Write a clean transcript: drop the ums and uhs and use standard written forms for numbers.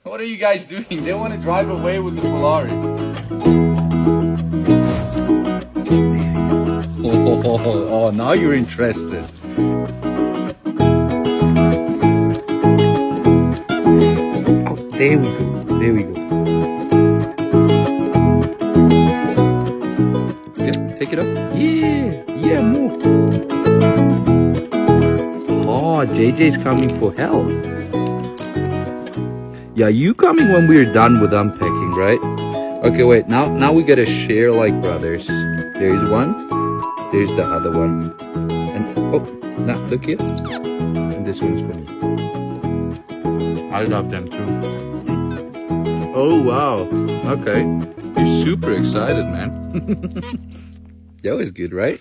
What are you guys doing? They want to drive away with the Polaris. Oh, now you're interested. Oh, there we go. There we go. Yeah, take it up. Yeah, move. Oh, JJ's coming for help. Yeah, you coming when we're done with unpacking, right? Okay, wait. Now we gotta share like brothers. There's one. There's the other one. And oh, now look here. And this one's for me. I love them too. Oh wow. Okay. You're super excited, man. That was good, right?